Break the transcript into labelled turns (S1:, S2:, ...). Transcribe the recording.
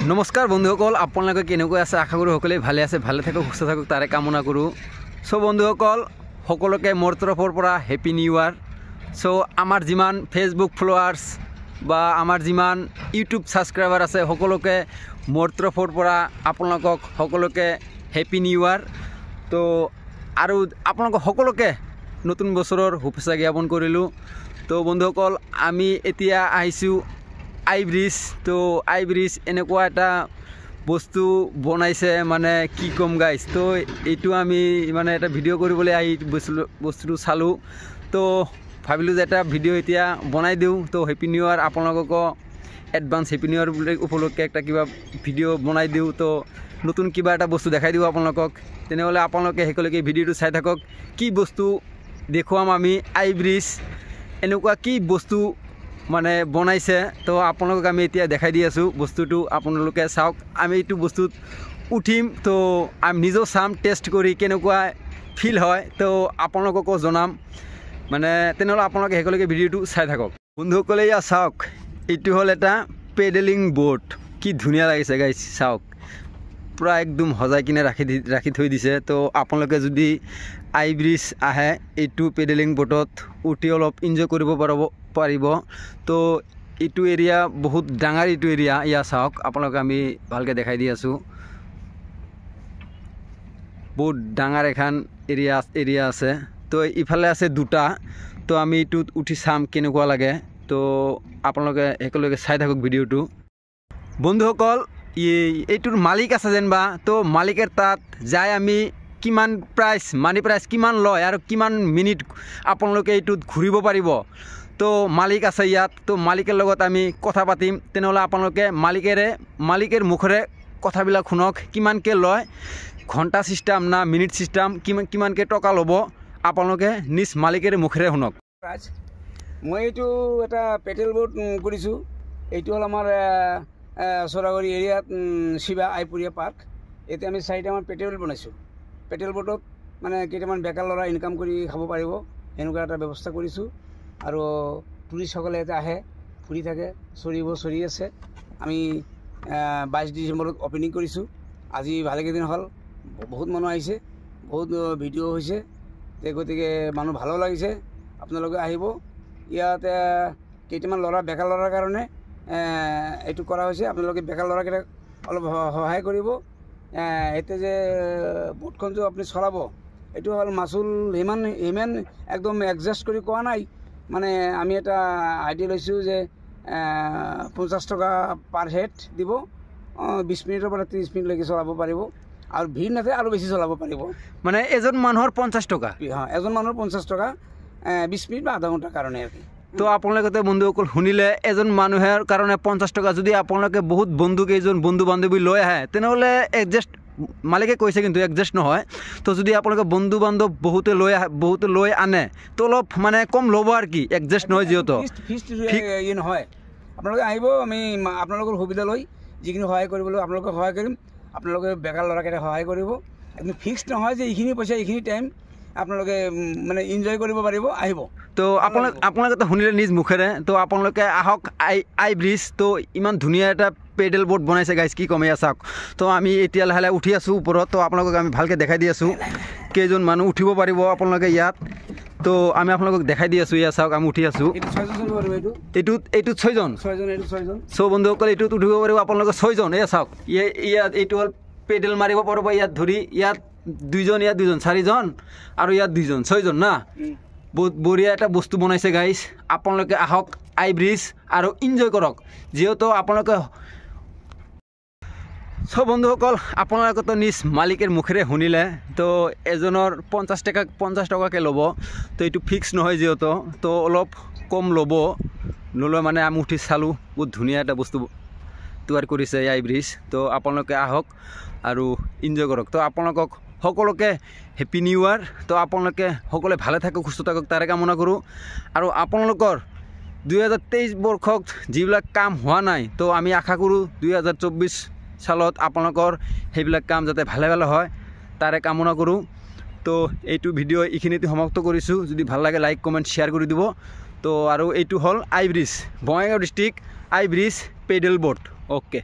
S1: নমস্কাৰ বন্ধুসকল, আপোনালোকে কেনেকৈ আছে? আশা কৰোঁ সকলোৱে ভালে আছে, ভালে থাকক, সুস্থ থাকক তাৰে কামনা কৰোঁ। চ' বন্ধুসকল, সকলোকে মোৰ তৰফৰ পৰা হেপী নিউ ইয়াৰ। চ' আমাৰ যিমান ফেচবুক ফলোৱাৰ্ছ বা আমাৰ যিমান ইউটিউব ছাবস্ক্ৰাইবাৰ আছে সকলোকে মোৰ তৰফৰ পৰা আপোনালোকক সকলোকে হেপী নিউ ইয়াৰ। তো আৰু আপোনালোকক সকলোকে নতুন বছৰৰ শুভেচ্ছা জ্ঞাপন কৰিলোঁ। তো বন্ধুসকল, আমি এতিয়া আহিছোঁ আই ব্ৰিজ। তো আই ব্ৰিজ এনেকুৱা এটা বস্তু বনাইছে, মানে কি ক'ম গাইজ। তো এইটো আমি মানে এটা ভিডিঅ' কৰিবলৈ আহি বস্তুটো চালোঁ। তো ভাবিলোঁ যে এটা ভিডিঅ' এতিয়া বনাই দিওঁ। তো হেপী নিউ ইয়াৰ, আপোনালোকক এডভান্স হেপী নিউ ইয়াৰ বুলি উপলক্ষে একটা কিবা ভিডিঅ' বনাই দিওঁ। তো নতুন কিবা এটা বস্তু দেখাই দিওঁ আপোনালোকক। তেনেহ'লে আপোনালোকে সকলোকে ভিডিঅ'টো চাই থাকক। কি বস্তু দেখুৱাম আমি আই ব্ৰিজ, এনেকুৱা কি বস্তু মানে বনাইছে। তো আপোনালোকক আমি এতিয়া দেখাই দি আছোঁ বস্তুটো, আপোনালোকে চাওক। আমি এইটো বস্তুত উঠিম, তো আমি নিজেও চাম, টেষ্ট কৰি কেনেকুৱা ফিল হয়, তো আপোনালোককো জনাম। মানে তেনেহ'লে আপোনালোকে সকলোকে ভিডিঅ'টো চাই থাকক। বন্ধুসকলে এয়া চাওক, এইটো হ'ল এটা পেডেলিং বোট। কি ধুনীয়া লাগিছে গাইজ, চাওক। পূৰা একদম সজাই কিনে ৰাখি থৈ দিছে। তো আপোনালোকে যদি আই ব্ৰিজ আহে, এইটো পেডেলিং বোটত উঠি অলপ এনজয় কৰিব পাৰিব। তো এইটো এৰিয়া বহুত ডাঙৰ, এইটো এৰিয়া এয়া চাওক। আপোনালোকে আমি ভালকৈ দেখাই দি আছোঁ। বহুত ডাঙৰ এখন এৰিয়া আছে। তো ইফালে আছে দুটা। তো আমি এইটোত উঠি চাম কেনেকুৱা লাগে। তো আপোনালোকে একেলগে চাই থাকক ভিডিঅ'টো। বন্ধুসকল, এইটোৰ মালিক আছে যেনিবা। তো মালিকৰ তাত যাই আমি কিমান প্ৰাইচ, মানি প্ৰাইচ কিমান লয় আৰু কিমান মিনিট আপোনালোকে এইটোত ঘূৰিব পাৰিব, তো মালিক আছে ইয়াত। তো মালিকৰ লগত আমি কথা পাতিম। তেনেহ'লে আপোনালোকে মালিকৰ মুখেৰে কথাবিলাক শুনক। কিমানকৈ লয়, ঘণ্টা চিষ্টেম না মিনিট চিষ্টেম, কিমানকৈ টকা ল'ব, আপোনালোকে নিজ মালিকৰ মুখেৰে শুনক।
S2: মই এইটো এটা পেটেল বোট কৰিছোঁ। এইটো হ'ল আমাৰ চৰাগুৰি এৰিয়াত শিৱা আইপুৰীয়া পাৰ্ক। এতিয়া আমি 4টামান পেটেল বনাইছোঁ। পেটেল বোটত মানে কেইটামান বেকাৰ ল'ৰা ইনকাম কৰি খাব পাৰিব, এনেকুৱা এটা ব্যৱস্থা কৰিছোঁ। আৰু টুৰিষ্টসকলে ইয়াতে আহে, ফুৰি থাকে, চৰি আছে। আমি 22 ডিচেম্বৰত অপেনিং কৰিছোঁ। আজি ভালেকেইদিন হ'ল, বহুত মানুহ আহিছে, বহুত ভিডিঅ' হৈছে। গতিকে মানুহ ভালো লাগিছে। আপোনালোকে আহিব। ইয়াতে কেইটামান ল'ৰা, বেকাৰ ল'ৰাৰ কাৰণে এইটো কৰা হৈছে। আপোনালোকে বেকাৰ ল'ৰাকেইটাক অলপ সহায় কৰিব। এতিয়া যে বোটখন যে আপুনি চলাব, এইটো হ'ল মাচুল সিমান একদম এডজাষ্ট কৰি কোৱা নাই। মানে আমি এটা আইডিয়া লৈছোঁ যে 50 টকা পাৰ হেড দিব। 20 মিনিটৰ পৰা 30 মিনিটলৈকে চলাব পাৰিব। আৰু ভিৰ নাথাকে, আৰু বেছি চলাব পাৰিব।
S1: মানে এজন মানুহৰ 50 টকা?
S2: হয়, এজন মানুহৰ 50 টকা, 20 মিনিট বা আধা ঘণ্টাৰ কাৰণে আৰু কি।
S1: তো আপোনালোকে বন্ধুসকল শুনিলে, এজন মানুহৰ কাৰণে 50 টকা। যদি আপোনালোকে বহুত কেইজন বন্ধু বান্ধৱী লৈ আহে, তেনেহ'লে এডজাষ্ট, মালিকে কৈছে কিন্তু এডজাষ্ট নহয়। তো যদি আপোনালোকে বন্ধু বান্ধৱ বহুতে লৈ আনে, তো অলপ মানে কম ল'ব আৰু কি, এডজাষ্ট নহয় যিহেতু।
S2: ই নহয়, আপোনালোকে আহিব। আমি আপোনালোকৰ সুবিধা লৈ যিখিনি সহায় কৰিবলৈ আপোনালোকক সহায় কৰিম। আপোনালোকে বেকাৰ ল'ৰাকেইটা সহায় কৰিব। একদম ফিক্সড নহয় যে এইখিনি পইচা এইখিনি টাইম আপোনালোকে মানে এনজয় কৰিব পাৰিব, আহিব।
S1: তো আপোনালোকে শুনিলে নিজ মুখেৰে। তো আপোনালোকে আহক আই ব্ৰিজ। তো ইমান ধুনীয়া এটা পেডেল বোট বনাইছে গাইজ, কি কমেই চাওক। তো আমি এতিয়া লাহে লাহে উঠি আছোঁ ওপৰত। তো আপোনালোকক আমি ভালকৈ দেখাই দি আছোঁ কেইজন মানুহ উঠিব পাৰিব আপোনালোকে ইয়াত। তো আমি আপোনালোকক দেখাই দি আছোঁ। ইয়াত চাওক, আমি উঠি আছোঁ। এইটোত 6জন। চ' বন্ধুসকল, এইটোত উঠিব পাৰিব আপোনালোকে 6জন। এয়া চাওক, ইয়াত এইটো হ'ল পেডেল মাৰিব পাৰিব। ইয়াত ধৰি, ইয়াত 2জন, ইয়াত 2জন, 4জন, আৰু ইয়াত 2জন, 6জন না। বহুত বঢ়িয়া এটা বস্তু বনাইছে গাইজ। আপোনালোকে আহক আই ব্ৰিজ আৰু এনজয় কৰক, যিহেতু আপোনালোকে। চ' বন্ধুসকল, আপোনালোকেতো নিজ মালিকৰ মুখেৰে শুনিলে। তো এজনৰ 50 টকাকৈ ল'ব। তো এইটো ফিক্স নহয় যিহেতু, তো অলপ কম নলয় মানে আমি উঠি চালোঁ। বহুত ধুনীয়া এটা বস্তু তৈয়াৰ কৰিছে আই ব্ৰিজ। তো আপোনালোকে আহক আৰু এনজয় কৰক। তো আপোনালোকক সকলোকে হেপী নিউ ইয়াৰ। তো আপোনালোকে সকলোৱে ভালে থাকক, সুস্থ থাকক তাৰে কামনা কৰোঁ। আৰু আপোনালোকৰ 2023 বৰ্ষত যিবিলাক কাম হোৱা নাই, তো আমি আশা কৰোঁ 2024 সালত আপোনালোকৰ সেইবিলাক কাম যাতে ভালে হয় তাৰে কামনা কৰোঁ। তো এইটো ভিডিঅ' এইখিনিতে সমাপ্ত কৰিছোঁ। যদি ভাল লাগে লাইক কমেণ্ট শ্বেয়াৰ কৰি দিব। তো আৰু এইটো হ'ল আই ব্ৰিজ, বঙাইগাঁও ডিষ্ট্ৰিক্ট আই ব্ৰিজ পেডেল বোট। ওকে।